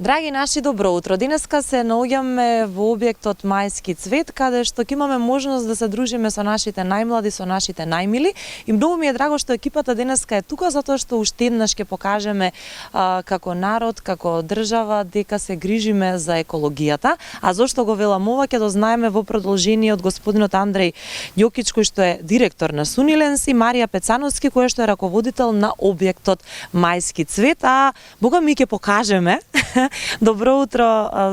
Драги наши, добро утро. Денеска се наоѓаме во објектот Мајски цвет, каде што ќе имаме можност да се дружиме со нашите најмлади, со нашите најмили. И многу ми е драго што екипата денеска е тука, затоа што уште еднаш ќе покажеме како народ, како држава, дека се грижиме за екологијата. А зошто го велам ова, ќе дознаеме во продолжение од господинот Андреј Ѓокич, кој што е директор на Суниленс, и Марија Пецановски, која што е раководител на објектот Мајски цвет. А бога ми ќе покажеме. Добро утро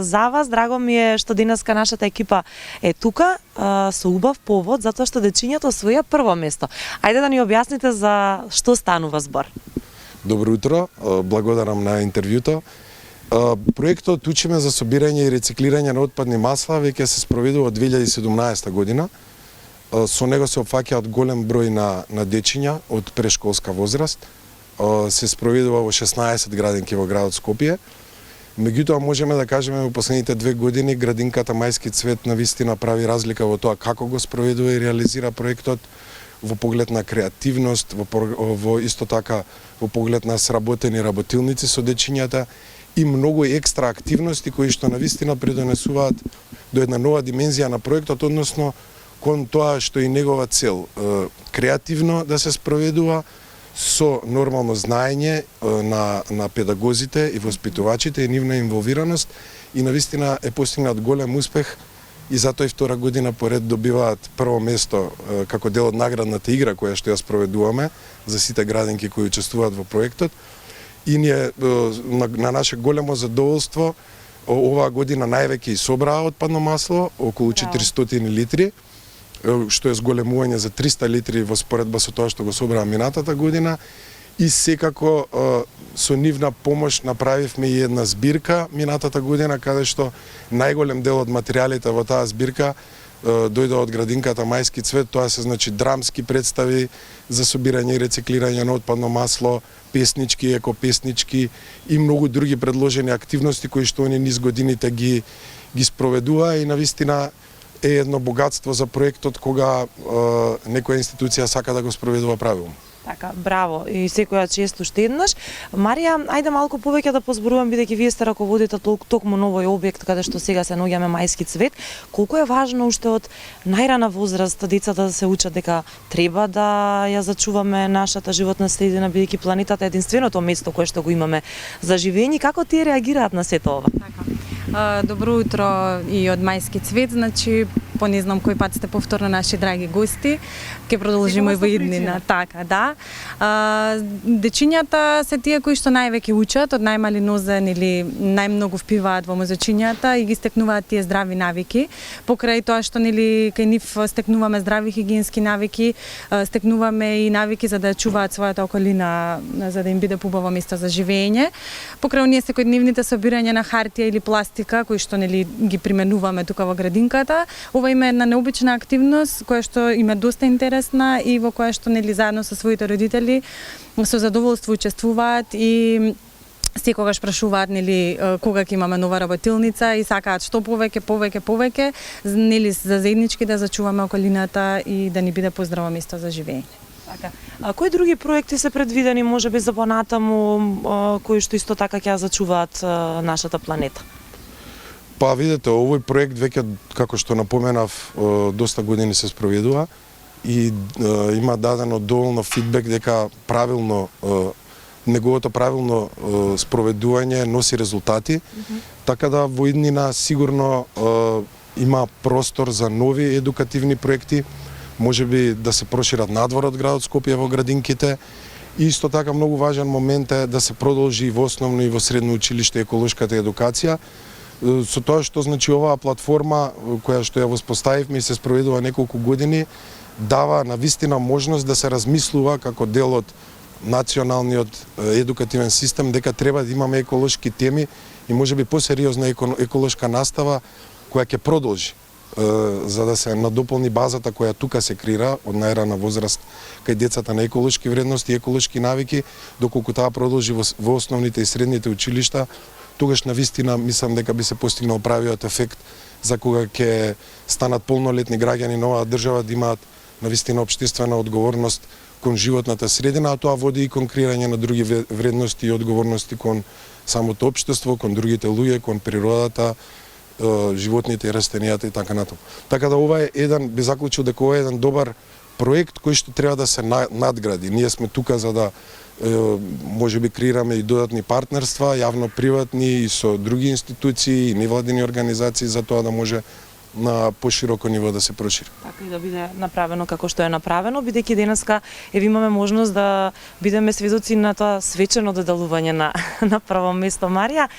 за вас, драго ми е што денеска нашата екипа е тука со убав повод, затоа што дечињата освоја прво место. Ајде да ни објасните за што станува збор. Добро утро, благодарам на интервјуто. Проектот Учиме за собирање и рециклирање на отпадни масла веќе се спроведува од 2017 година. Со него се опфаќаат голем број на дечиња од прешколска возраст. Се спроведува во 16 градинки во градот Скопје. Меѓутоа можеме да кажеме во последните 2 години градинката Мајски цвет навистина прави разлика во тоа како го спроведува и реализира проектот, во поглед на креативност, во исто така во поглед на сработени работилници со дечињата и многу екстра активности кои што навистина придонесуваат до една нова димензија на проектот, односно кон тоа што и негова цел креативно да се спроведува со нормално знаење на педагозите и воспитувачите и нивна инволвираност, и навистина е постигнат голем успех и затоа и втора година поред добиваат прво место како дел од наградната игра која што ја спроведуваме за сите градинки кои учествуваат во проектот. И ние на наше големо задоволство оваа година највеќе собраа отпадно масло, околу 400 литри, што е зголемување за 300 литри во споредба со тоа што го собраа минатата година, и секако со нивна помош направивме и една збирка минатата година, каде што најголем дел од материјалите во таа збирка дојде од градинката Мајски цвет. Тоа се драмски представи за собирање и рециклирање на отпадно масло, песнички, екопеснички и многу други предложени активности кои што они низ годините ги спроведува, и навистина е едно богатство за проектот кога некоја институција сака да го спроведува правилно. Така, браво, и секоја чест уште еднаш. Марија, ајде малку повеќе да позборувам, бидејќи вие сте раководител токму на овој објект каде што сега се наоѓаме Мајски цвет. Колку е важно уште од најрана возраст децата да се учат дека треба да ја зачуваме нашата животна средина, бидејќи планетата е единственото место кое што го имаме за живење. Како тие реагираат на сето ова? Така. Добро утро и од Мајски цвет, значи по не знам кој пат сте повторно наши драги гости. Ќе продолжиме и во иднина. Така, да. Дечињата се тие кои што највеќе учат, од најмали нозен или најмногу впиваат во мозочињата и ги стекнуваат тие здрави навики. Покрај тоа што кај нив стекнуваме здрави хигиенски навики, стекнуваме и навики за да чуваат својата околина, за да им биде побаво место за живење. Покрај оние секојдневните собирања на хартија или пластика кои што ги применуваме тука во градинката, ова има една необична активност која што им е доста интересна и во која што заедно со своите родители со задоволство учествуваат и секогаш прашуваат кога ќе имаме нова работилница и сакаат што повеќе за заеднички да зачуваме околината и да ни биде поздраво место за живење. Така. А кои други проекти се предвидени можеби за понатаму кои што исто така ќе зачуваат нашата планета? Па видете, овој проект веќе, како што напоменав, доста години се спроведува и има дадено доволно фидбек дека неговото правилно спроведување носи резултати, така да во иднина сигурно има простор за нови едукативни проекти, можеби да се прошират надвор од градот Скопје во градинките. И исто така многу важен момент е да се продолжи во основно и во средно училиште еколошката едукација, со тоа што оваа платформа која што ја воспоставивме и се спроведува неколку години дава навистина можност да се размислува како дел од националниот едукативен систем дека треба да имаме еколошки теми и можеби посериозна еколошка настава која ќе продолжи за да се надополни базата која тука се креира од најрана возраст кај децата на еколошки вредности и еколошки навики, доколку таа продолжи во основните и средните училишта, тогаш навистина мислам дека би се постигнал правиот ефект за кога ќе станат полнолетни граѓани на оваа држава да имаат навистина општествена одговорност кон животната средина, а тоа води и кон креирање на други вредности и одговорности кон самото општество, кон другите луѓе, кон природата, животните и растенијата и така натаму. Така да ова е еден, би заклучил дека ова е еден добар проект кој што треба да се надгради. Ние сме тука за да можеби креираме и додатни партнерства, јавно-приватни и со други институции и невладини организации за тоа да може на пошироко ниво да се прошири. Така и да биде направено како што е направено, бидејќи денеска имаме можност да бидеме сведоци на тоа свечено доделување на прво место Марија.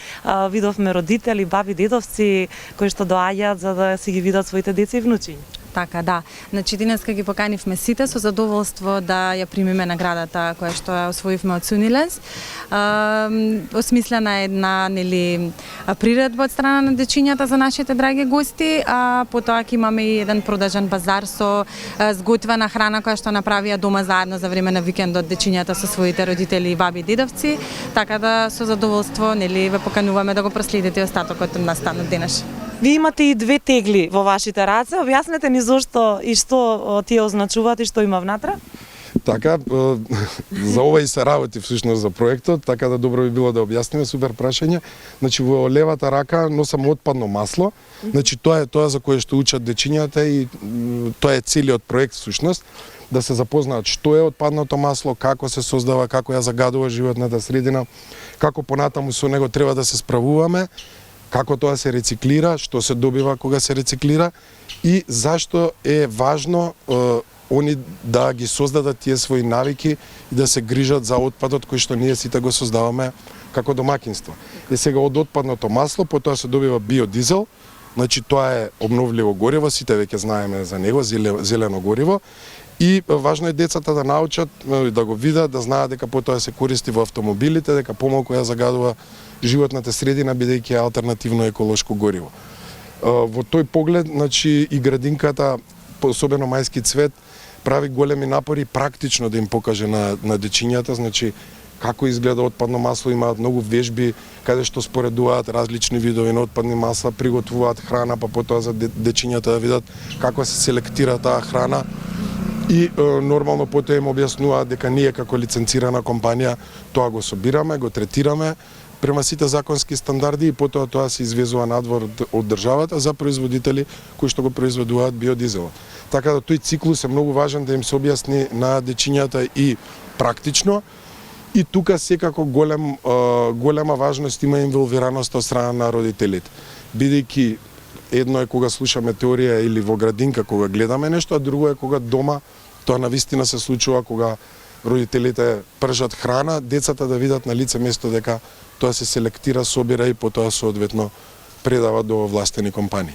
Видовме родители, баби, дедовци кои што доаѓаат за да си ги видат своите деца и внучиња. Така, да. Значи, денеска ги поканивме сите со задоволство да ја примиме наградата која што ја освоивме од Сунилес. Осмислена е една, приредба од страна на дечињата за нашите драги гости, а потоа ќе имаме и еден продажен базар со зготвена храна која што направија дома заедно за време на викендот дечињата со своите родители и баби и дедовци, така да со задоволство, ве покануваме да го проследите остатокот од настанот денес. Вие имате и две тегли во вашите раце. Објаснете ни зошто и што тие означуваат и што има внатре? Така, за ова и се работи всушност за проектот, така да добро би било да објасниме, супер прашање. Значи во левата рака носам отпадно масло. Значи тоа е тоа за кое што учат дечињата и тоа е целиот проект всушност, да се запознаат што е отпадното масло, како се создава, како ја загадува животната средина, како понатаму со него треба да се справуваме, како тоа се рециклира, што се добива кога се рециклира и зашто е важно они да ги создадат тие своји навики и да се грижат за отпадот кој што ние сите го создаваме како домакинство. И сега од отпадното масло потоа се добива биодизел, значи тоа е обновливо гориво, сите веќе знаеме за него, зелено гориво. И важно е децата да научат, да го видат, да знаат дека потоа се користи во автомобилите, дека помалку ја загадува животната средина бидејќи е алтернативно еколошко гориво. Во тој поглед, значи и градинката, особено Мајски цвет, прави големи напори практично да им покаже на дечињата, значи како изгледа отпадно масло, имаат многу вежби каде што споредуваат различни видови на отпадни масла, приготвуваат храна, па потоа за дечињата да видат како се селектира таа храна. И нормално потоа им објаснуваат дека ние како лиценцирана компанија тоа го собираме, го третираме према сите законски стандарди и потоа тоа се извезува надвор од државата за производители кои што го произведуваат биодизелот. Така да тој циклус е многу важен да им се објасни на дечињата и практично. И тука секако голема важност има инволвираност од страна на родителите. Бидејќи едно е кога слушаме теорија или во градинка кога гледаме нешто, а друго е кога дома тоа навистина се случува кога родителите пржат храна, децата да видат на лице место дека тоа се селектира, собира и потоа соодветно предава до властени компании.